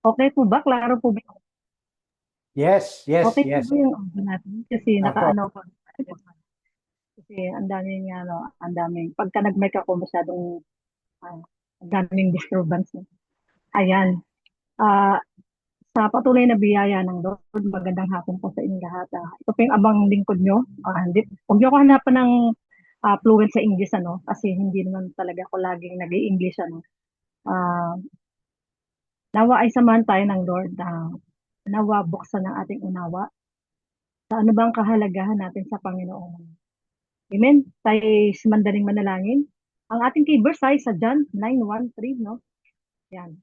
Okay po ba? Klaro po ba? Yes, yes, Okay po yes. ba yung audio natin? Kasi Opo. nakaano ko. Kasi ang daming ano, ang daming pagka nag-mic ako masyadong ang daming disturbance. Ayan. Ah, sa patuloy na biyaya ng Lord, magandang hapon po sa inyong lahat. Ito po yung abang lingkod nyo. Hindi, huwag nyo ako hanapan ng fluent sa English, ano, kasi hindi naman talaga ako laging nag-i-English, ano. Ah, nawa ay samahan tayo ng Lord na nawa buksan ng ating unawa sa ano bang kahalagahan natin sa Panginoon. Amen. Tayo mandaling manalangin. Ang ating key verse ay sa John 9:13, no? Yan.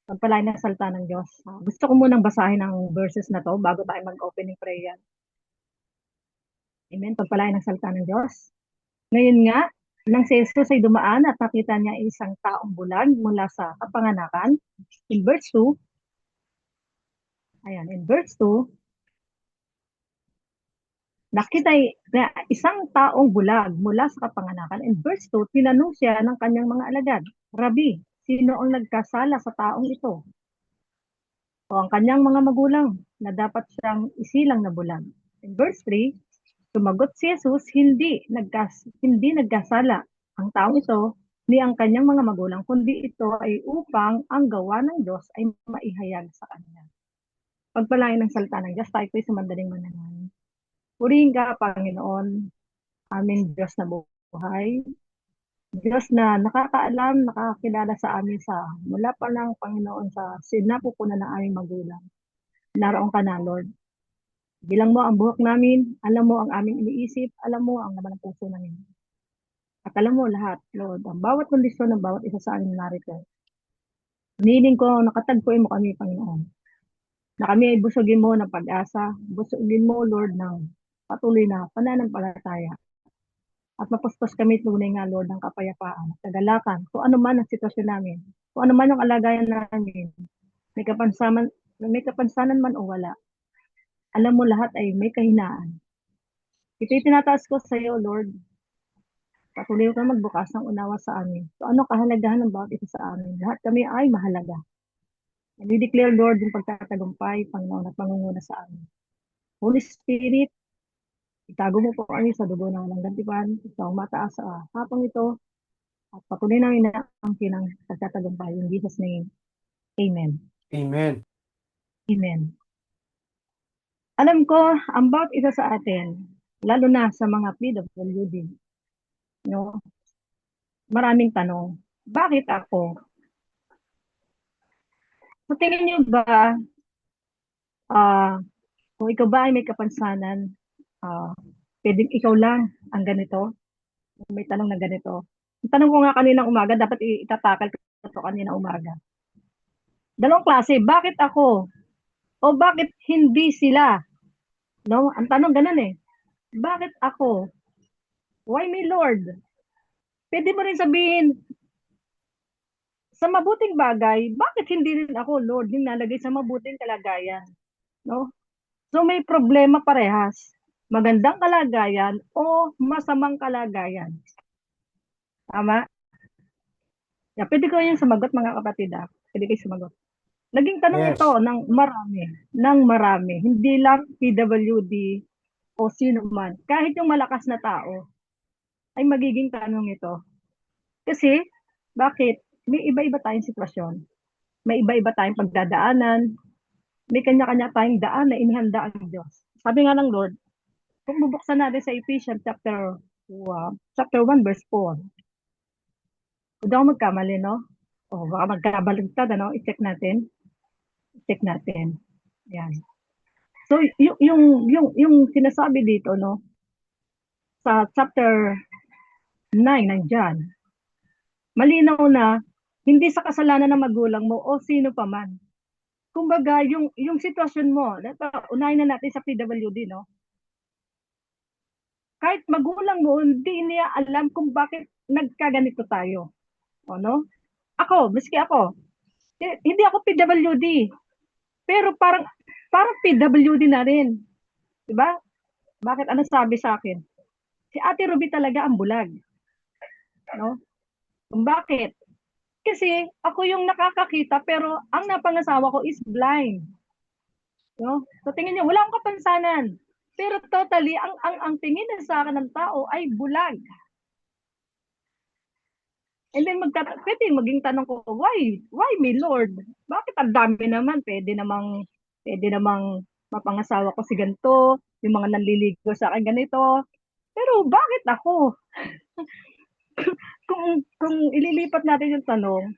Pagpalain ng salita ng Diyos. Gusto ko munang basahin ang verses na to bago tayo mag-opening prayer. Amen. Pagpalain ng salita ng Diyos. Ngayon nga, nang si Jesus ay dumaan at nakita niya isang taong bulag mula sa kapanganakan. In verse 2, ayan, in verse 2, nakita na isang taong bulag mula sa kapanganakan. In verse 2, tinanong siya ng kanyang mga alagad, Rabi, sino ang nagkasala sa taong ito? O ang kanyang mga magulang na dapat siyang isilang na bulag. In verse 3, sumagot si Jesus, hindi nagkasala ang taong ito ni ang kanyang mga magulang, kundi ito ay upang ang gawa ng Diyos ay maihayag sa kanya. Pagpalain ng salita ng Diyos, tayo po'y sumandaling manalangin. Purihin ka, Panginoon, aming Diyos na buhay. Diyos na nakakaalam, nakakilala sa amin sa mula pa lang, Panginoon, sa sinapupunan ng aming magulang. Naroon ka na, Lord. Bilang mo ang buhok namin, alam mo ang aming iniisip, alam mo ang laman ng puso namin. At alam mo lahat, Lord, ang bawat kondisyon ng bawat isa sa amin narito. Hinihiling ko, nakatagpuin mo kami, Panginoon. Na kami ay busugin mo ng pag-asa, busugin mo, Lord, ng patuloy na pananampalataya. At mapustos kami tunay nga, Lord, ng kapayapaan, kagalakan, kung ano man ang sitwasyon namin, kung ano man ang kalagayan namin, may kapansanan man o wala. Alam mo lahat ay may kahinaan. Ito'y tinataas ko sa iyo, Lord. Patuloy ka magbukas ng unawa sa amin. So ano kahalagahan ng bawat isa sa amin? Lahat kami ay mahalaga. And we declare, Lord, yung pagtatagumpay, Panginoon, at pangunguna sa amin. Holy Spirit, itago mo po kami sa dugo ng walang gantipan, sa mataas sa hapong ito, at patuloy namin na ang kinang pagtatagumpay. In Jesus' name, Amen. Amen. Amen. Alam ko, ang bawat isa sa atin, lalo na sa mga PWD, no, maraming tanong. Bakit ako? Sa tingin niyo ba, ah, kung ikaw ba ay may kapansanan, ah, pwedeng ikaw lang ang ganito? May tanong na ganito. Ang tanong ko nga kanina umaga, dapat itatakal ko ito kanina umaga. Dalawang klase, bakit ako? O bakit hindi sila? No? Ang tanong ganun eh. Bakit ako? Why me, Lord? Pwede mo rin sabihin, sa mabuting bagay, bakit hindi rin ako, Lord, nalagay sa mabuting kalagayan? No? So may problema parehas. Magandang kalagayan o masamang kalagayan. Tama? Yeah, pwede ko yung sumagot mga kapatid. Pwede kayo sumagot. Naging tanong ito Yes. ng marami. Hindi lang PWD o sino man. Kahit yung malakas na tao ay magiging tanong ito. Kasi, bakit? May iba-iba tayong sitwasyon. May iba-iba tayong pagdadaanan. May kanya-kanya tayong daan na inihanda ang Diyos. Sabi nga ng Lord, kung bubuksan natin sa Ephesians chapter 1 verse 4. Kung daw magkamali, no? O baka magkabaligtad, ano? I-check natin. I-check natin. Yan. So, yung sinasabi dito, no? Sa chapter 9 ng John, malinaw na hindi sa kasalanan ng magulang mo o sino pa man. Kumbaga, yung sitwasyon mo, unahin na natin sa PWD, no? Kahit magulang mo, hindi niya alam kung bakit nagkaganito tayo. O, no? Miski ako, hindi ako PWD, pero parang PWD na rin. Diba? Bakit? Ano sabi sa akin? Si Ate Ruby talaga ang bulag. No? Kung bakit? Kasi ako yung nakakakita pero ang napangasawa ko is blind. No? So tingin niyo, wala akong kapansanan. Pero totally, ang tingin na sa akin ng tao ay bulag. And then pwede maging tanong ko, why me Lord? Bakit ang dami naman? Pwede namang mapangasawa ko si ganito, yung mga nanliligo sa akin ganito. Pero bakit ako? Kung ililipat natin yung tanong,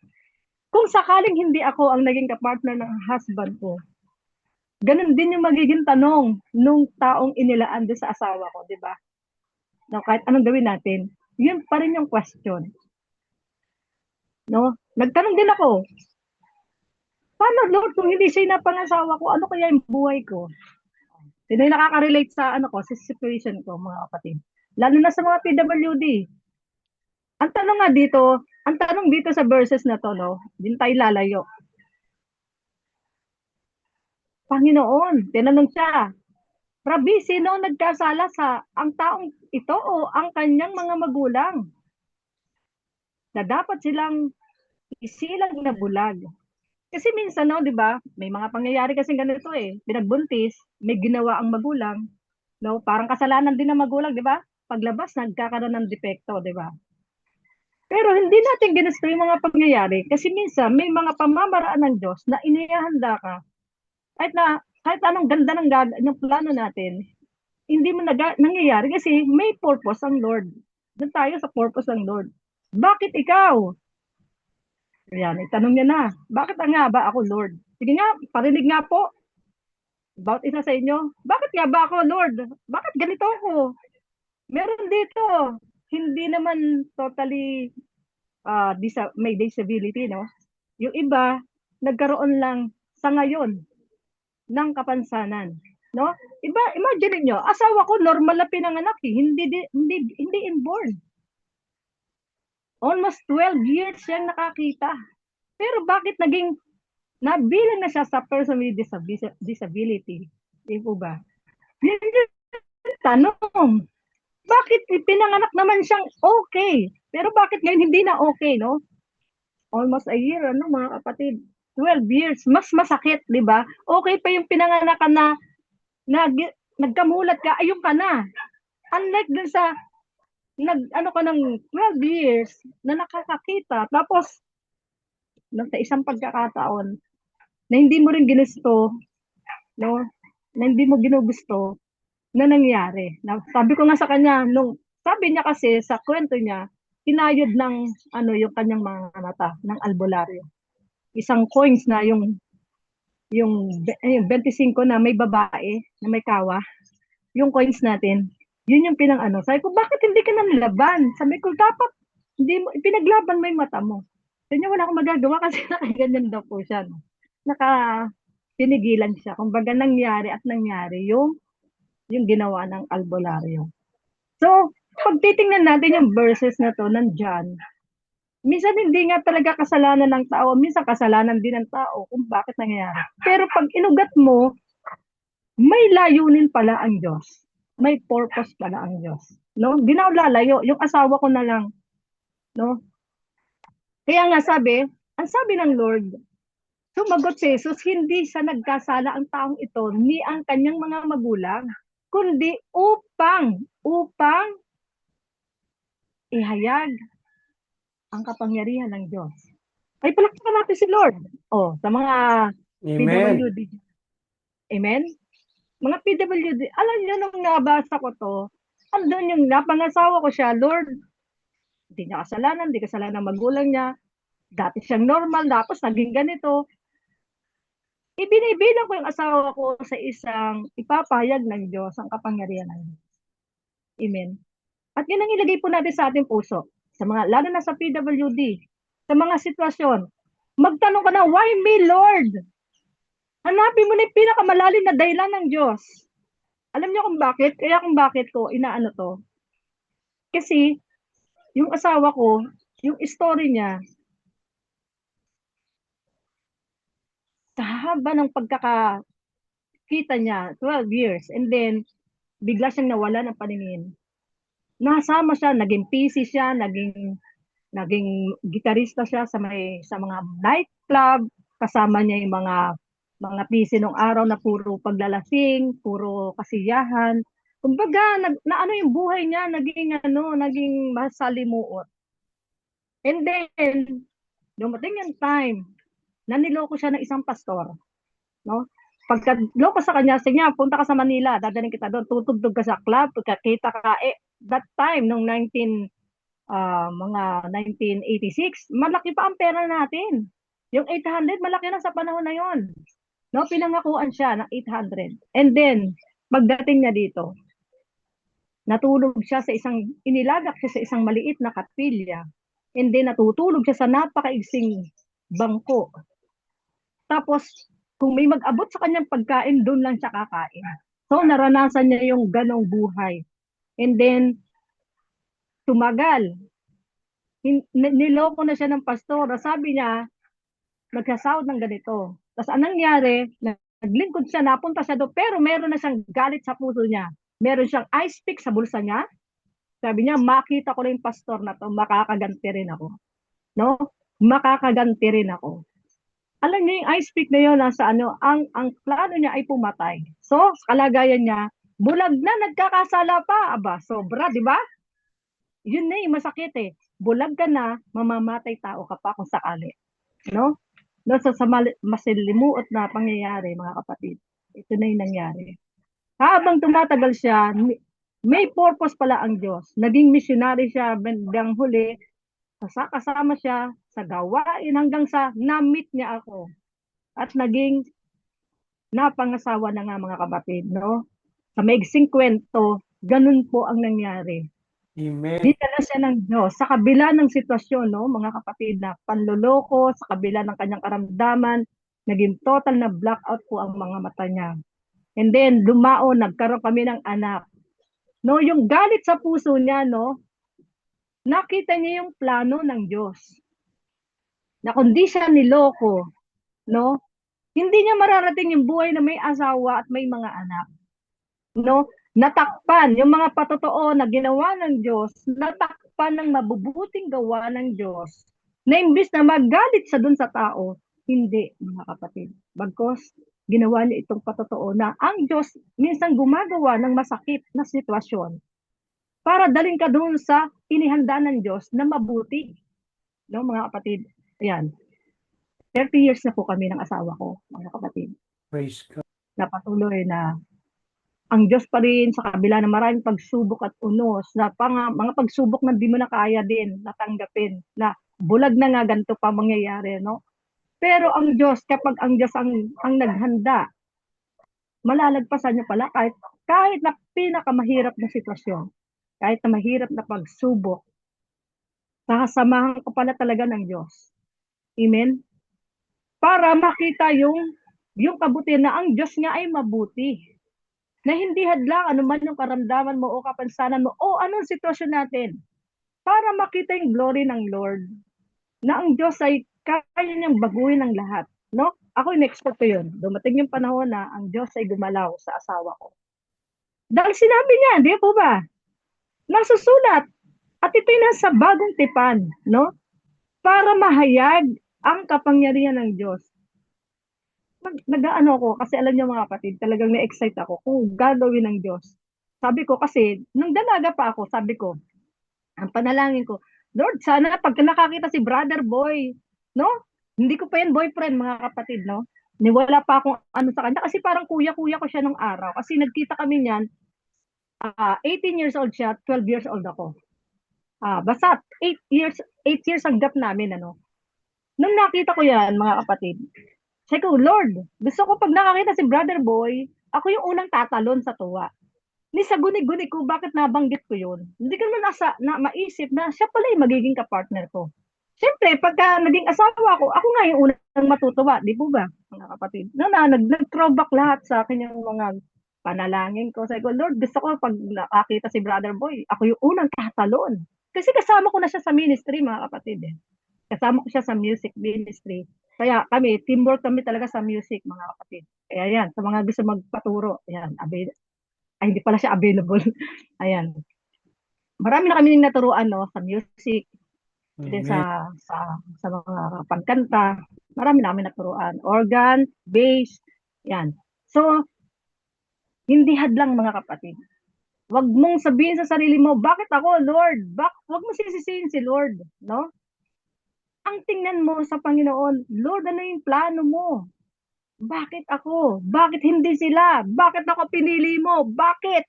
kung sakaling hindi ako ang naging kapartner ng husband ko, ganun din yung magiging tanong nung taong inilaan doon sa asawa ko, di ba? No, kahit anong gawin natin, yun pa rin yung question. No? Nagtanong din ako, paano Lord kung hindi siya napangasawa ko, ano kaya yung buhay ko? Sino yung nakaka-relate sa sa situation ko, mga kapatid? Lalo na sa mga PWD. Ang tanong dito sa verses na to, no, din tayo lalayo. Panginoon, tinanong siya, Rabbi, sino ang nagkasala ang taong ito o ang kanyang mga magulang? Na dapat silang isilang na bulag. Kasi minsan, no, di ba, may mga pangyayari kasi ganito eh. Pinagbuntis, may ginawa ang magulang. No? Parang kasalanan din ng magulang, di ba? Paglabas, nagkakaroon ng depekto, di ba? Pero hindi natin ginusto yung mga pangyayari kasi minsan may mga pamamaraan ng Diyos na inihahanda ka. Kahit anong ganda ng plano natin, hindi mo nangyayari kasi may purpose ang Lord. Doon tayo sa purpose ng Lord. Bakit ikaw? Ayan, itanong niya na, bakit nga ba ako Lord? Sige nga, parinig nga po about isa sa inyo. Bakit nga ba ako Lord? Bakit ganito ako? Meron dito, hindi naman totally may disability, no? Yung iba, nagkaroon lang sa ngayon ng kapansanan, no? Imagine niyo, asawa ko normal na pinanganak, hindi inborn. Almost 12 years siyang nakakita. Pero bakit nabilang na siya sa person with disability? Di po ba? Yun yung tanong. Bakit pinanganak naman siyang okay? Pero bakit ngayon hindi na okay, no? Almost a year, mga kapatid. 12 years. Mas masakit, di ba? Okay pa yung pinanganak ka na nagkamulat ka, ayun ka na. Unlike dun sa ka ng 12 years na nakakakita, tapos sa isang pagkakataon na hindi mo rin ginusto, no? Na hindi mo ginugusto na nangyari. Sabi ko nga sa kanya, sabi niya kasi sa kwento niya, kinayod ng yung kanyang mga mata ng albularyo. Isang coins na yung 25 na may babae, na may kawa, yung coins natin, yun yung sabi ko, bakit hindi ka nanilaban? Sabi ko, dapat, hindi mo, pinaglaban mo yung mata mo. Sabi niya, wala akong magagawa kasi nakaganyan daw po siya. No? Pinigilan siya. Kumbaga nangyari yung ginawa ng albularyo. So, pag titingnan natin yung verses na to ng John, minsan hindi nga talaga kasalanan ng tao, minsan kasalanan din ng tao kung bakit nangyayari. Pero pag inugat mo, may layunin pala ang Diyos. May purpose pala ang Diyos. No? Di na lalayo. Yung asawa ko na lang. No? Kaya nga ang sabi ng Lord, sumagot si Jesus, hindi sa nagkasala ang taong ito ni ang kanyang mga magulang, kundi upang ihayag ang kapangyarihan ng Diyos. Ay, palakpakan natin si Lord. Sa mga Amen. PWD. Amen? Mga PWD, alam niyo nung nabasa ko to, andun yung napangasawa ko siya, Lord, hindi niya kasalanan, hindi kasalanan ng magulang niya, dati siyang normal, tapos naging ganito. Ibinibilang ko yung asawa ko sa isang ipapahayag ng Diyos ang kapangyarihan ng Diyos. Amen. At yun ang ilagay po natin sa ating puso, lalo na sa PWD, sa mga sitwasyon. Magtanong ka na, why me, Lord? Hanapin mo na yung pinakamalalim na dahilan ng Diyos. Alam niyo kung bakit? Kaya kung bakit ko inaano to. Kasi, yung asawa ko, yung story niya, sa haba ng pagkakakita niya, 12 years, and then, bigla siyang nawala ng paningin. Nasama siya, naging busy siya, naging Naging gitarista siya sa mga nightclub, kasama niya yung mga pisi nung araw na puro paglalasing, puro kasiyahan. Kumbaga, na ano yung buhay niya, naging masalimuot. And then, dumating yung time na niloko siya ng isang pastor, no? Pagka loko sa kanya, sige nga, punta ka sa Manila, dadaling kita doon, tutugtog ka sa club, pagkakita ka, that time, nung mga 1986, malaki pa ang pera natin. Yung 800, malaki na sa panahon na yon. No, pinangakuan siya ng 800. And then, pagdating niya dito, inilagak siya sa isang maliit na kapilya. And then, natutulog siya sa napakaigsing bangko. Tapos, kung may mag-abot sa kanyang pagkain, doon lang siya kakain. So, naranasan niya yung ganong buhay. And then, tumagal. Niloko na siya ng pastor. Sabi niya, nagsasahod ng ganito. Tapos anong nangyari? Naglingkod siya, napunta siya doon, pero meron na siyang galit sa puso niya. Meron siyang ice pick sa bulsa niya. Sabi niya, makita ko na yung pastor na to, makakaganti rin ako. No? Makakaganti rin ako. Alam niyo yung ice pick na yun, ang plano niya ay pumatay. So, kalagayan niya, bulag na, nagkakasala pa. Aba, sobra, di ba? Yun na yung masakit eh. Bulag ka na, mamamatay tao ka pa kung sakali. No? No, sa masilimuot na pangyayari, mga kapatid. Ito na yung nangyari. Habang tumatagal siya, may purpose pala ang Diyos. Naging missionary siya hanggang huli. Kasama siya sa gawain hanggang sa na-meet niya ako. At naging napangasawa na nga, mga kapatid. No? Sa maigsing kwento, ganun po ang nangyari. Amen. Dinala siya ng Diyos sa kabila ng sitwasyon, no, mga kapatid, na panloloko, sa kabila ng kanyang karamdaman, naging total na blackout po ang mga mata niya. And then, nagkaroon kami ng anak. No, yung galit sa puso niya, no, nakita niya yung plano ng Diyos. Na kundi siya niloko, no, hindi niya mararating yung buhay na may asawa at may mga anak. No, natakpan yung mga patotoo na ginawa ng Diyos, natakpan ng mabubuting gawa ng Diyos, na imbis na magalit sa dun sa tao, hindi, mga kapatid. Bagkos, ginawa niya itong patotoo na ang Diyos minsan gumagawa ng masakit na sitwasyon para daling ka dun sa inihanda ng Diyos na mabuti. No, mga kapatid? Ayan. 30 years na po kami ng asawa ko, mga kapatid. Praise God. Napatuloy na ang Diyos pa rin sa kabila ng maraming pagsubok at unos, na mga pagsubok na di mo na kaya din natanggapin, na bulag na nga ganito pa mangyayari, no? Pero ang Diyos, kapag ang Diyos ang naghanda, malalagpasan niya pala kahit na pinakamahirap na sitwasyon, kahit na mahirap na pagsubok, sasamahan ko pala talaga ng Diyos. Amen? Para makita yung kabutihan na ang Diyos nga ay mabuti. Na hindi hadlang anuman yung karamdaman mo o kapansanan mo o anong sitwasyon natin, para makita yung glory ng Lord, na ang Diyos ay kaya niyang baguhin ang lahat. No? Ako in-expect ko yun. Dumating yung panahon na ang Diyos ay gumalaw sa asawa ko. Dahil sinabi niya, di po ba? Nasusulat. At ito'y nasa bagong tipan, no? Para mahayag ang kapangyarihan ng Diyos. Nag-ano ako, kasi alam niyo mga kapatid, talagang na-excite ako kung gagawin ng Diyos. Sabi ko kasi, nung dalaga pa ako, sabi ko, ang panalangin ko, Lord, sana pag nakakita si Brother Boy, no? Hindi ko pa yan boyfriend, mga kapatid, no? Niwala pa akong ano sa kanya, kasi parang kuya-kuya ko siya nung araw. Kasi nagkita kami niyan, 18 years old siya, 12 years old ako. Basta 8 years ang gap namin, ano? Nung nakita ko yan, mga kapatid, sabi ko, Lord, gusto ko pag nakakita si Brother Boy, ako yung unang tatalon sa tuwa. Ni sa guni-guni ko, bakit nabanggit ko yun? Hindi ko naman maisip na siya pala yung magiging kapartner ko. Siyempre, pagka naging asawa ko, ako nga yung unang matutuwa, di po ba, mga kapatid? Nag-throwback lahat sa akin yung mga panalangin ko. Sabi ko, Lord, gusto ko pag nakakita si Brother Boy, ako yung unang tatalon. Kasi kasama ko na siya sa ministry, mga kapatid. Kasama ko siya sa music ministry. Kaya kami, teamwork kami talaga sa music, mga kapatid. Kaya yan, sa mga gusto magpaturo, yan, hindi pala siya available. Ayan. Marami na kami naturuan, no, sa music. Then Amen. sa mga pagkanta, marami namin naturuan. Organ, bass, yan. So, hindi hadlang mga kapatid. Huwag mong sabihin sa sarili mo, bakit ako, Lord? Huwag mo sisisihin si Lord, no? Ang tingnan mo sa Panginoon, Lord, ano yung plano mo? Bakit ako? Bakit hindi sila? Bakit ako pinili mo? Bakit?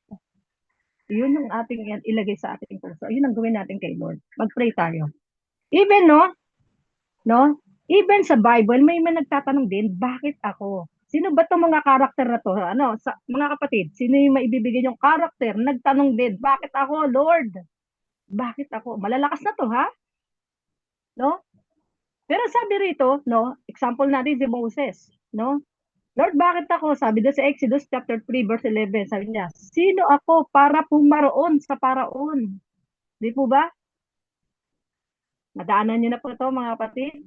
Yun yung ating ilagay sa ating puso. Yun ang gawin natin kay Lord. Mag-pray tayo. Even, no? Even sa Bible, may mga nagtatanong din, bakit ako? Sino ba itong mga karakter na to? Ano, mga kapatid, sino yung maibibigay yung karakter? Nagtanong din, bakit ako, Lord? Bakit ako? Malalakas na to, ha? No? Pero sabi rito, no, example natin si Moses, no? Lord, bakit ako? Sabi doon sa Exodus chapter 3 verse 11, sabi niya, sino ako para pumaroon sa paraon? Di po ba? Nadaanan niyo na po ito, mga kapatid.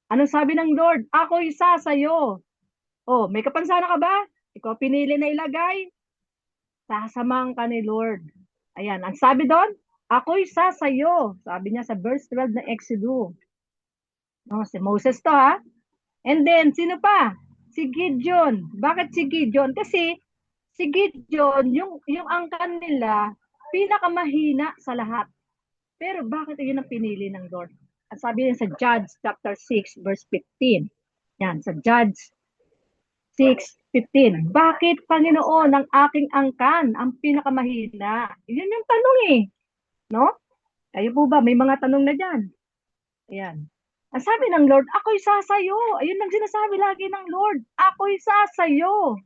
Anong sabi ng Lord? Ako isa sa'yo. Oh, may kapansana ka ba? Ikaw pinili na ilagay. Sasamahan ka ni Lord. Ayan, ang sabi doon, ako isa sa'yo. Sabi niya sa verse 12 ng Exodus. No, si Moses to, ha? And then, sino pa? Si Gideon. Bakit si Gideon? Kasi si Gideon, yung angkan nila, pinakamahina sa lahat. Pero bakit yun ang pinili ng Lord? At sabi niya sa Judge chapter 6 verse 15. Yan, sa Judge 6:15. Bakit, Panginoon, ang aking angkan ang pinakamahina? Yun yung tanong eh. No? Kayo po ba, may mga tanong na dyan? Ayan. Ang sabi ng Lord, ako'y sasayo. Ayun ang sinasabi lagi ng Lord. Ako'y sasayo.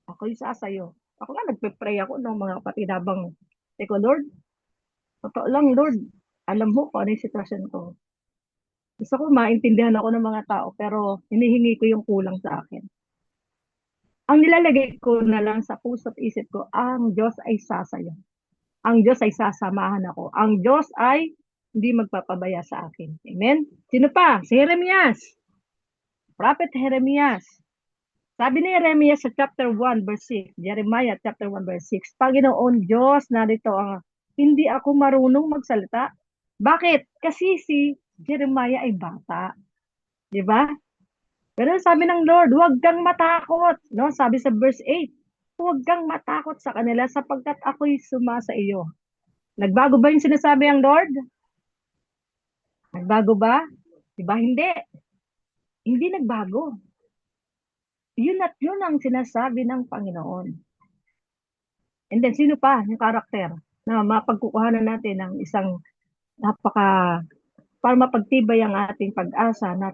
Ako'y sasayo. Ako nga, nagpe-pray ako ng mga kapatid habang, ko, Lord, totoo lang, Lord, alam mo kung ano yung sitwasyon ko. Gusto ko maintindihan ako ng mga tao, pero hinihingi ko yung kulang sa akin. Ang nilalagay ko na lang sa puso at isip ko, ang Diyos ay sasayo. Ang Diyos ay sasamahan ako. Ang Diyos ay hindi magpapabaya sa akin. Amen? Sino pa? Si Jeremias. Prophet Jeremias. Sabi ni Jeremias sa chapter 1 verse 6, Jeremiah chapter 1 verse 6, Panginoon Diyos, narito ang hindi ako marunong magsalita. Bakit? Kasi si Jeremiah ay bata. Di ba? Pero sabi ng Lord, huwag kang matakot. No? Sabi sa verse 8, huwag kang matakot sa kanila sapagkat ako'y sumasa iyo. Nagbago ba yung sinasabi ng Lord? Nagbago ba? Di ba? Hindi. Hindi nagbago. Yun at yun ang sinasabi ng Panginoon. And then, sino pa yung karakter na mapagkukuhanan natin ng isang para mapagtibay ang ating pag-asa na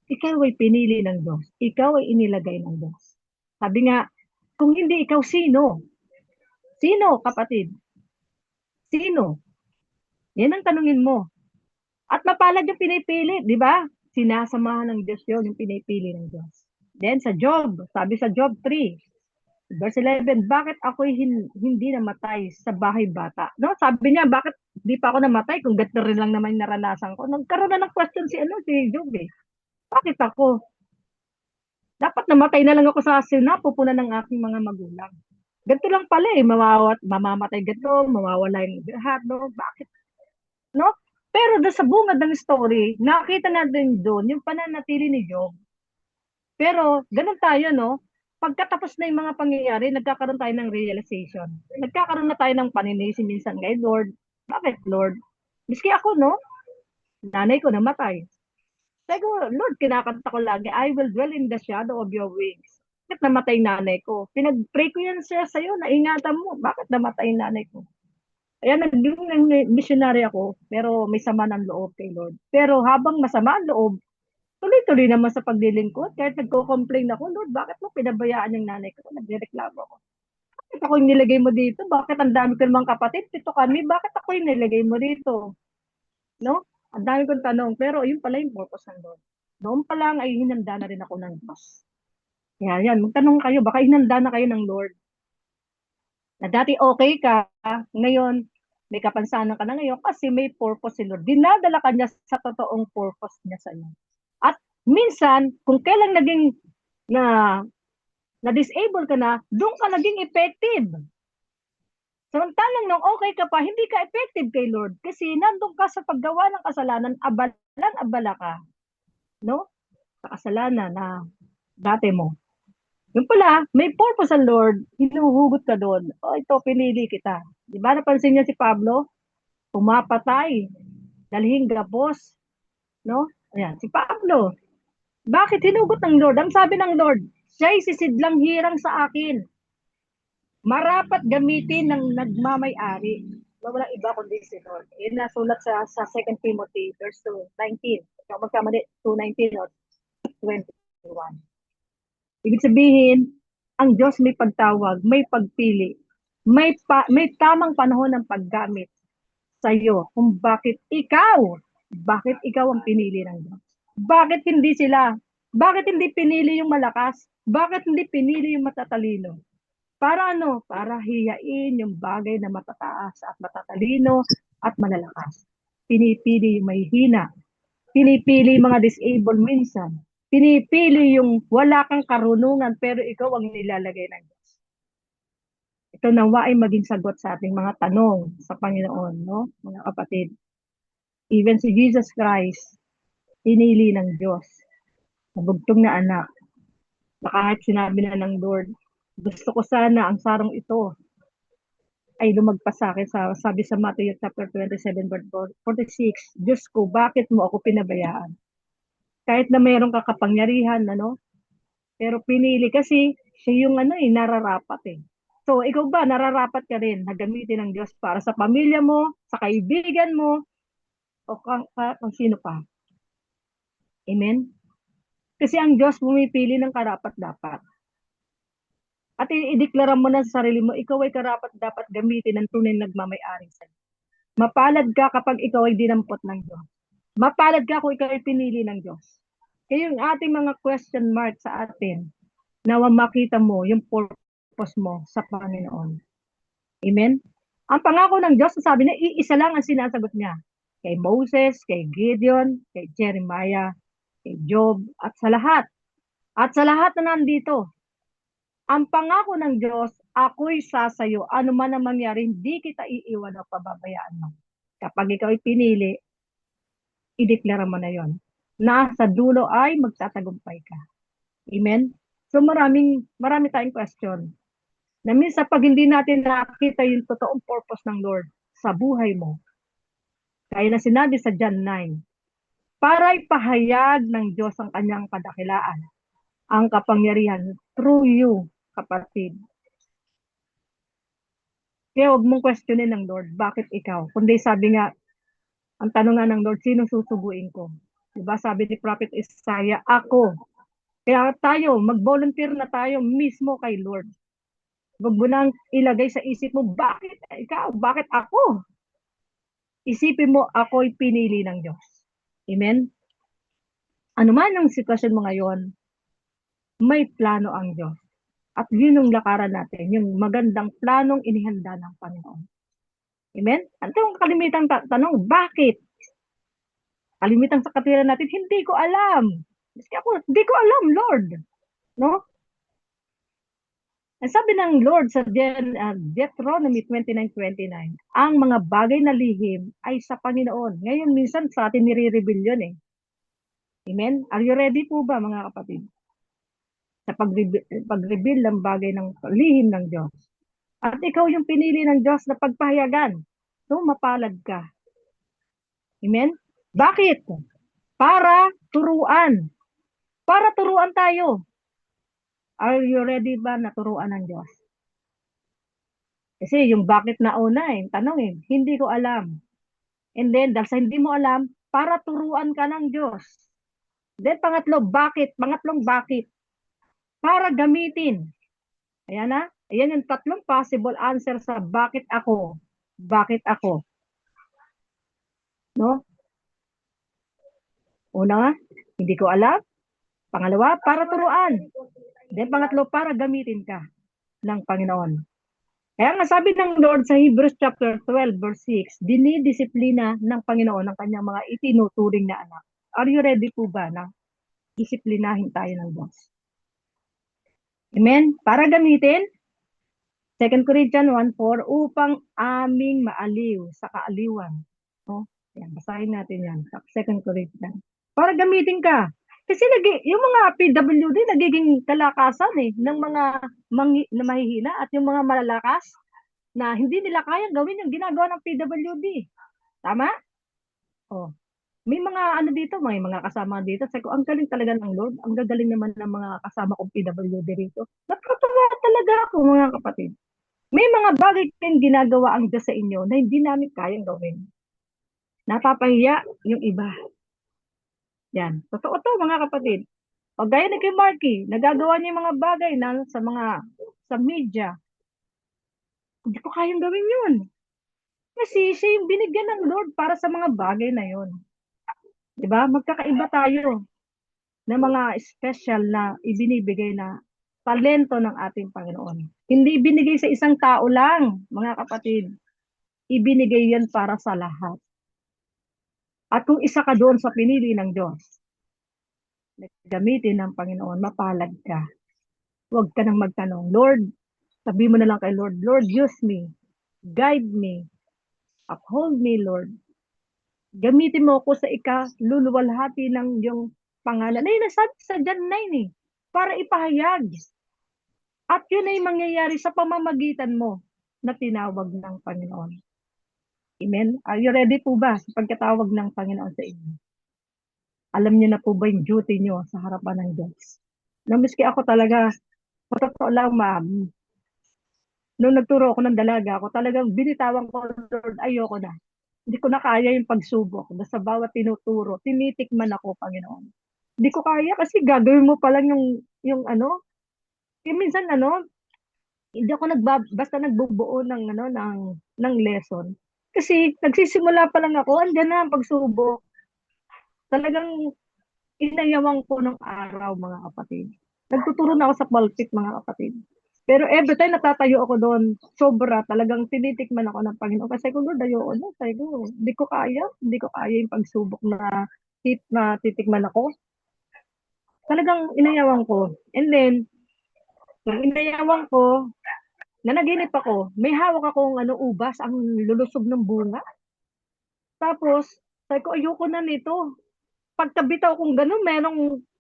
ikaw ay pinili ng Diyos. Ikaw ay inilagay ng Diyos. Sabi nga, kung hindi ikaw, sino? Sino, kapatid? Sino? Yan ang tanungin mo. At mapalad yung pinipili, di ba? Sinasamahan ng Diyos yun, yung pinipili ng Diyos. Then sa Job, sabi sa Job 3, verse 11, bakit ako'y hindi namatay sa bahay bata? No, sabi niya, bakit di pa ako namatay kung gato rin lang naman yung naranasan ko? Nagkaroon na ng question si Job eh. Bakit ako? Dapat namatay na lang ako sa sinapupunan ng aking mga magulang. Ganito lang pala eh, mamamatay ganito, mawawala yung lahat, no? Bakit? No? Pero sa bungad ng story, nakita natin doon yung pananatili ni Job. Pero ganun tayo, no? Pagkatapos na yung mga pangyayari, nagkakaroon tayo ng realization. Nagkakaroon na tayo ng paninisi minsan kay Lord. Bakit, Lord? Miski ako, no? Nanay ko namatay. Sabi ko, Lord, kinakanta ko lagi, I will dwell in the shadow of your wings. Bakit namatay nanay ko? Pinag-pray ko yan siya sa'yo, naingatan mo. Bakit namatay nanay ko? Kaya naging missionary ako, pero may sama ng loob kay Lord. Pero habang masama ang loob, tuloy-tuloy naman sa paglilingkod. Kahit nagko-complain ako, Lord, bakit mo pinabayaan yung nanay ko? Nagreklamo ako. Bakit ako yung nilagay mo dito? Bakit ang dami ko namang kapatid? Pito kami, bakit ako yung nilagay mo dito? No? Ang dami kong tanong, pero yun pala yung purpose ng Lord. Noon pa lang ay hinanda na rin ako ng Diyos. Kaya yan, magtanong kayo, baka hinanda na kayo ng Lord. Na dati okay ka, ngayon may kapansanan ka na ngayon kasi may purpose si Lord. Dinadala ka niya sa totoong purpose niya sa iyo. At minsan, kung kailan naging na na-disable ka na, doon ka naging effective. Samantalang nung okay ka pa, hindi ka effective kay Lord kasi nandun ka sa paggawa ng kasalanan, abalang-abala ka, no? Sa kasalanan na dati mo. Yung pala, may purpose ang Lord, hinuhugot ka doon. O ito, pinili kita. Di ba napansin niya si Pablo? Pumapatay, dalhin gabos, no? Ayan, si Pablo. Bakit hinugot ng Lord? Ang sabi ng Lord, siya'y sisidlang hirang sa akin. Marapat gamitin ng nagmamay-ari. Walang iba kundi si Lord. Yun nasulat sa 2 Timothy verse 19. Kung magkamali, 2:19 or 21. Ibig sabihin, ang Diyos may pagtawag, may pagpili, may tamang panahon ng paggamit sa iyo kung bakit ikaw ang pinili ng Diyos. Bakit hindi sila? Bakit hindi pinili yung malakas? Bakit hindi pinili yung matatalino? Para ano? Para hiyain yung bagay na matataas at matatalino at malalakas. Pinipili yung may hina. Pinipili yung mga disabled minsan. Pinipili yung wala kang karunungan pero ikaw ang nilalagay ng Diyos. Ito nawa ay maging sagot sa ating mga tanong sa Panginoon, no? Mga kapatid. Even si Jesus Christ, pinili ng Diyos. Nabugtong na anak. Na kahit sinabi na ng Lord, gusto ko sana ang sarong ito ay lumagpas sa akin. Sabi sa Matthew chapter 27, verse 46, Diyos ko, bakit mo ako pinabayaan? Kahit na mayroong kakapangyarihan, ano? Pero pinili kasi siya yung nararapat eh. So, ikaw ba, nararapat ka rin na gamitin ng Diyos para sa pamilya mo, sa kaibigan mo, o kung sino pa. Amen? Kasi ang Diyos pumipili ng karapat-dapat. At i-deklara mo na sa sarili mo, ikaw ay karapat-dapat gamitin ng tunay nagmamay-ari sa'yo. Mapalad ka kapag ikaw ay dinampot ng Diyos. Mapalad ka kung ikaw ay pinili ng Diyos. Kaya yung ating mga question mark sa atin, nawa makita mo yung purpose mo sa Panginoon. Amen? Ang pangako ng Diyos, sabi niya, iisa lang ang sinasagot niya. Kay Moses, kay Gideon, kay Jeremiah, kay Job, at sa lahat. At sa lahat na nandito, ang pangako ng Diyos, ako'y sasayo. Ano man ang mangyari, hindi kita iiwan o pababayaan mo. Kapag ikaw ay pinili, ideklara mo na yon. Na sa dulo ay magtatagumpay ka. Amen? So marami tayong question. Na minsan pag hindi natin nakita yung totoong purpose ng Lord sa buhay mo, kaya na sinabi sa John 9, para ipahayag ng Diyos ang kanyang kadakilaan, ang kapangyarihan through you, kapatid. Kaya huwag mong questionin ng Lord, bakit ikaw? Kundi sabi nga, ang tanong nga ng Lord, sino susuguin ko? Diba sabi ni Prophet Isaiah, ako. Kaya tayo, mag-volunteer na tayo mismo kay Lord. Huwag mo nang ilagay sa isip mo, bakit ikaw? Bakit ako? Isipin mo, ako'y pinili ng Diyos. Amen? Ano man ang sitwasyon mo ngayon, may plano ang Diyos. At yun yung lakaran natin, yung magandang planong inihanda ng Panginoon. Amen? Ano yung kalimitang tanong, bakit? Kalimitang sa katwiran natin, hindi ko alam. Hindi ko alam, Lord. No? Ang sabi ng Lord sa Deuteronomy 29:29, ang mga bagay na lihim ay sa Panginoon. Ngayon, minsan sa atin nire-reveal yun eh. Amen? Are you ready po ba mga kapatid? Sa pag-reveal ng bagay ng lihim ng Diyos. At ikaw yung pinili ng Diyos na pagpahayagan. So, mapalad ka. Amen? Bakit? Para turuan. Para turuan tayo. Are you ready ba na turuan ng Diyos? Kasi yung bakit na una tanong hindi ko alam. And then, dahil sa hindi mo alam, para turuan ka ng Diyos. Then, pangatlong bakit? Para gamitin. Ayan na. Ayan yung tatlong possible answer sa bakit ako. Bakit ako? No? Una, hindi ko alam. Pangalawa, para turuan. Then, pangatlo, para gamitin ka ng Panginoon. Kaya nga sabi ng Lord sa Hebrews chapter 12 verse 6, dinidisiplina ng Panginoon ang kanyang mga itinuturing na anak. Are you ready po ba na disiplinahin tayo ng Diyos? Amen? Para gamitin, 2 Corinthians 1:4, upang aming maaliw sa kaaliwan. No? Yan, basahin natin yan. Sa 2 Corinthians. Para gamitin ka. Kasi yung mga PWD nagiging kalakasan ng mga na mahihina at yung mga malalakas na hindi nila kayang gawin yung ginagawa ng PWD. Tama? Oh. May mga ano dito, may mga kasama dito. Sabi ko, ang galing talaga ng Lord. Ang gagaling naman ng mga kasama kong PWD rito. Natutuwa talaga ako, mga kapatid. May mga bagay kayong ginagawa ang Diyos sa inyo na hindi namin kayang gawin. Napapahiya yung iba. Yan. Totoo to, mga kapatid. O gaya ni kay Marky, nagagawa niya yung mga bagay na sa media. Hindi ko kayang gawin yun. Kasi siya yung binigyan ng Lord para sa mga bagay na yun. Diba? Magkakaiba tayo ng mga special na ibinibigay na talento ng ating Panginoon. Hindi ibinigay sa isang tao lang, mga kapatid. Ibinigay yan para sa lahat. At kung isa ka doon sa pinili ng Diyos, gamitin ng Panginoon, mapalad ka. Huwag ka nang magtanong, Lord, sabi mo na lang kay Lord, Lord, use me, guide me, uphold me, Lord. Gamitin mo ako sa ikaluluwalhati ng iyong pangalan. Ay, nasabi sa John 9 para ipahayag. At yun ay mangyayari sa pamamagitan mo na tinawag ng Panginoon. Amen? Are you ready po ba sa pagkatawag ng Panginoon sa inyo? Alam niyo na po ba yung duty niyo sa harapan ng Diyos? Na miski ako talaga, patotoo lang, ma'am, nung nagturo ako ng dalaga, ako talagang binitawan ko, Lord, ayoko na. Hindi ko na kaya yung pagsubok. Sa bawat tinuturo, tinitikman ako, Panginoon. Hindi ko kaya kasi gagawin mo pa lang yung ano. Minsan hindi ako basta nagbubuo ng lesson. Kasi nagsisimula pa lang ako, andyan na ang pagsubok. Talagang inayawan ko ng araw, mga kapatid. Nagtuturo na ako sa pulpit, mga kapatid. Pero every time natatayo ako doon, sobra, talagang tinitikman ako ng Panginoon. Kasi ko, Lord, ayoko na. Sabi ko, hindi ko kaya yung pagsubok na titikman ako. Talagang inayawan ko. And then, nung inayawan ko, nanaginip ako, may hawak akong ubas, ang lulusob ng bunga. Tapos, sabi ko, ayoko na nito. Pagkabitaw kong gano'n,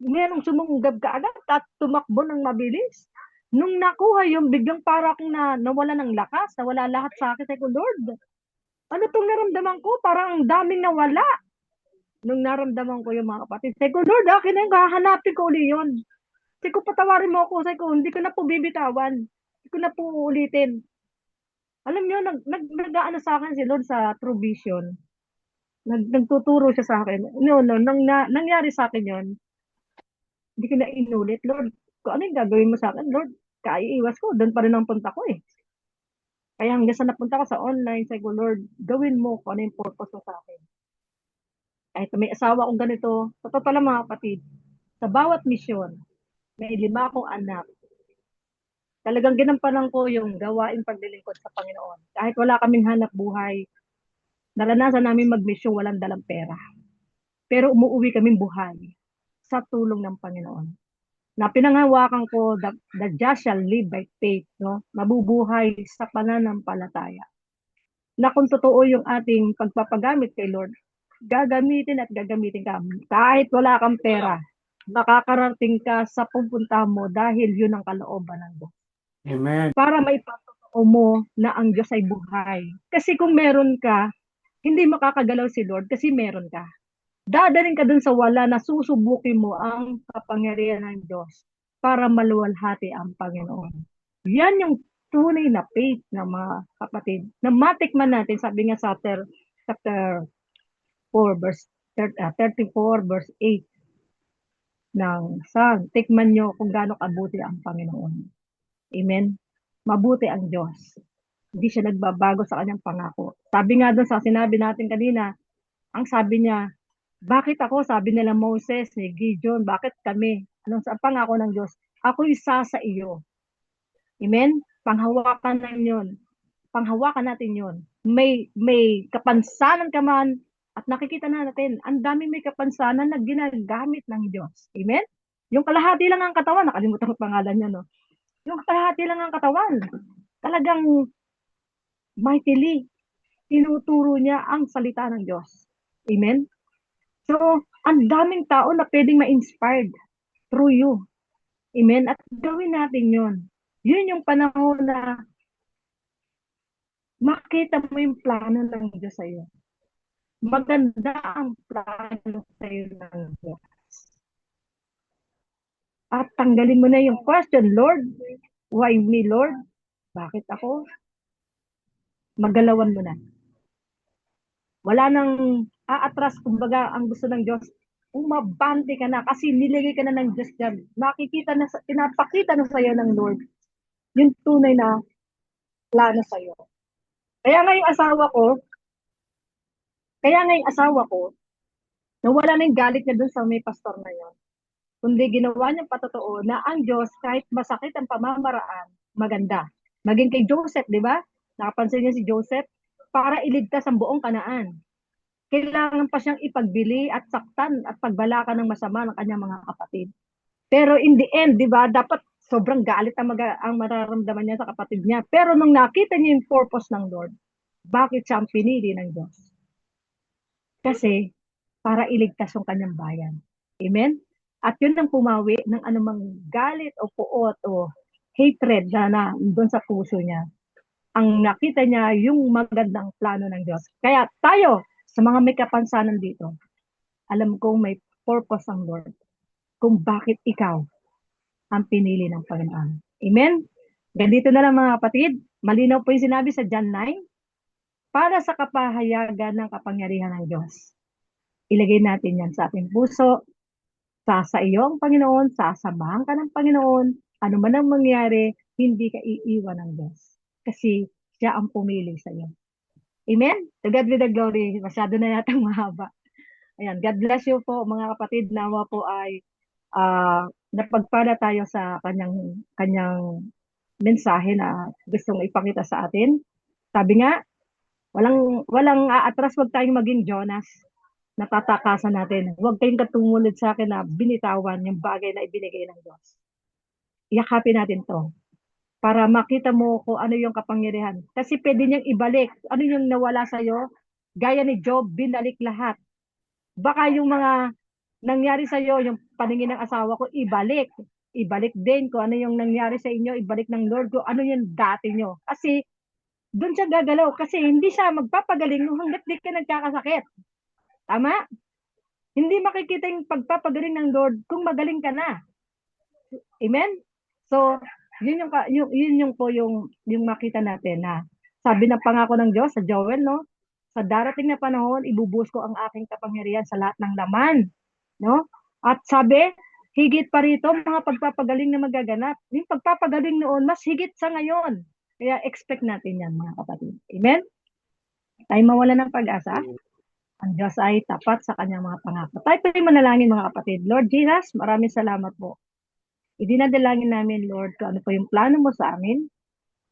merong sumunggab kaagad at tumakbo ng mabilis. Nung nakuha yung biglang para akong nawala ng lakas, nawala lahat sa akin. Sabi ko, Lord, ano itong naramdaman ko? Parang ang daming nawala. Nung naramdaman ko yung mga kapatid, sabi ko, Lord, akin na yung hahanapin ko uli yun. Sabi ko, patawarin mo ako. Sabi ko, hindi ko na po bibitawan. Hindi ko na po ulitin. Alam niyo, nag-ano sa akin si Lord sa True Vision. Nagtuturo siya sa akin. Nangyari sa akin yun, hindi ko na inulit. Lord, kung ano yung gagawin mo sa akin, Lord, kaiiwas ko. Doon pa rin ang punta ko eh. Kaya hanggang sa napunta ko sa online, sabi ko, Lord, gawin mo kung ano yung purpose mo sa akin. Kahit may asawa akong ganito, sa totoo lang mga kapatid, sa bawat misyon, may 5 akong anak, talagang ginampanan ko yung gawain paglilingkod sa Panginoon. Kahit wala kaming hanap buhay, naranasan namin magmisyon walang dalang pera. Pero umuwi kaming buhay sa tulong ng Panginoon. Na pinanghawakan ko, the just shall live by faith, no? Mabubuhay sa pananampalataya. Na kung totoo yung ating pagpapagamit kay Lord, gagamitin at gagamitin ka. Kahit wala kang pera, makakarating ka sa pupunta mo dahil yun ang kalooban ng Diyos. Amen. Para maipatotoo mo na ang Diyos ay buhay. Kasi kung meron ka, hindi makakagalaw si Lord kasi meron ka. Dadaling ka dun sa wala na susubukin mo ang kapangyarihan ng Diyos para maluwalhati ang Panginoon. Yan yung tunay na faith ng mga kapatid. Na matikman natin, sabi nga sa chapter 4, verse 34, verse 8 ng Psalm. Tikman nyo kung gaano kabuti ang Panginoon. Amen? Mabuti ang Diyos. Hindi siya nagbabago sa kanyang pangako. Sabi nga doon sa sinabi natin kanina, ang sabi niya, bakit ako? Sabi nila Moses, ni Gideon, bakit kami? Anong sa pangako ng Diyos? Ako isa sa iyo. Amen? Panghawakan natin yun. Panghawakan natin yun. May kapansanan ka man at nakikita na natin, ang dami may kapansanan na ginagamit ng Diyos. Amen? Yung kalahati lang ang katawan, nakalimutan ko pangalan niya, no? Yung kalahati lang ang katawan. Talagang mightily tinuturo niya ang salita ng Diyos. Amen? So, ang daming tao na pwedeng ma-inspired through you. Amen? At gawin natin yun. Yun yung panahon na makita mo yung plano ng Diyos sa iyo. Maganda ang plano sa iyo ng Diyos. At tanggalin mo na yung question, Lord, why me, Lord? Bakit ako? Magalawan mo na. Wala nang aatras, kumbaga, ang gusto ng Diyos. Umabante ka na kasi nilagay ka na ng Diyos dyan. Nakikita na, pinapakita na sa'yo ng Lord yung tunay na plano sa'yo. Kaya nga yung asawa ko, nawala na yung galit niya dun sa may pastor na yun. Kundi ginawa niyang patotoo na ang Diyos, kahit masakit ang pamamaraan, maganda. Maging kay Joseph, di ba? Nakapansin niyo si Joseph, para iligtas ang buong Kanaan. Kailangan pa siyang ipagbili at saktan at pagbalakan ng masama ng kanyang mga kapatid. Pero in the end, di ba, dapat sobrang galit ang mararamdaman niya sa kapatid niya. Pero nung nakita niya yung purpose ng Lord, bakit siya ang pinili ng Diyos? Kasi para iligtas yung kanyang bayan. Amen? At yun ang pumawi ng anumang galit o puot o hatred na doon sa puso niya. Ang nakita niya yung magandang plano ng Diyos. Kaya tayo, sa mga may kapansanan dito, alam kong may purpose ang Lord kung bakit ikaw ang pinili ng Panginoon. Amen? Ganito na lang mga kapatid. Malinaw po yung sinabi sa John 9, para sa kapahayagan ng kapangyarihan ng Diyos. Ilagay natin yan sa ating puso, sa iyo ang Panginoon, sasamahan ka ng Panginoon, ano man ang mangyari, hindi ka iiwan ng Diyos. Kasi siya ang pumili sa iyo. Amen? To God be the glory. Masyado na yatang mahaba. Ayan, God bless you po mga kapatid. Nawa po ay napagpala tayo sa kanyang mensahe na gustong ipakita sa atin. Sabi nga, walang aatras, wag tayong maging Jonas. Natatakasan natin. Huwag kayong katungulid sa akin na binitawan yung bagay na ibinigay ng Diyos. Yakapin natin to para makita mo kung ano yung kapangyarihan. Kasi pwede niyang ibalik. Ano yung nawala sa'yo? Gaya ni Job, binalik lahat. Baka yung mga nangyari sa'yo, yung paningin ng asawa ko, ibalik. Ibalik din kung ano yung nangyari sa inyo, ibalik ng Lord ko, ano yung dati nyo. Kasi doon siya gagalaw. Kasi hindi siya magpapagaling hanggat di ka nagkakasakit. Tama? Hindi makikita yung pagpapagaling ng Lord kung magaling ka na. Amen? So, yun yung po yung makita natin na sabi ng pangako ng Diyos sa Joel, no? Sa darating na panahon, ibubuhos ko ang aking kapangyarihan sa lahat ng laman, no? At sabi, higit pa rito mga pagpapagaling na magaganap. Yung pagpapagaling noon, mas higit sa ngayon. Kaya expect natin yan mga kapatid. Amen? Tayo mawala ng pag-asa. Ang Diyos ay tapat sa kanyang mga pangako. Tayo pa rin manalangin mga kapatid. Lord Jesus, maraming salamat po. Idinadalangin namin, Lord, kung ano po yung plano mo sa amin.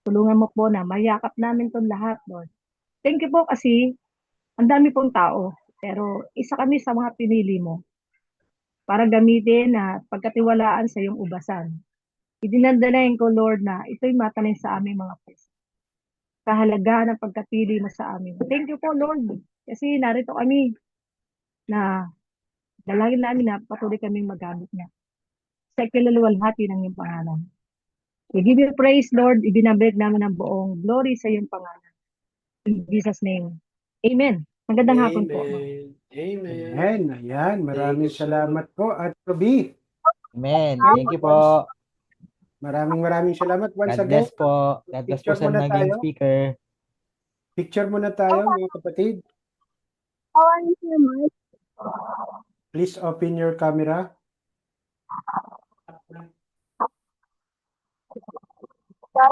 Tulungan mo po na mayakap namin itong lahat, Lord. Thank you po kasi ang dami pong tao. Pero isa kami sa mga pinili mo para gamitin na pagkatiwalaan sa iyong ubasan. Idinadalayan ko, Lord, na ito'y matanin sa aming mga puso. Kahalagahan ng pagkapili mo sa amin. Thank you po, Lord. Kasi narito kami na dalangin namin na patuloy kaming magamit niya. Sa ikaluluwalhati ng iyong pangalan. We give you praise, Lord. Ibinabalik namin ang buong glory sa iyong pangalan. In Jesus' name. Amen. Magandang hapon po. Amen. Amen. Amen. Ayan. Maraming Thank you so salamat po. At Ruby, Amen. Thank you po. maraming salamat once God again. bless po. God bless po Picture sa muna naging tayo. speaker. Picture muna tayo, mga kapatid. Please open your camera.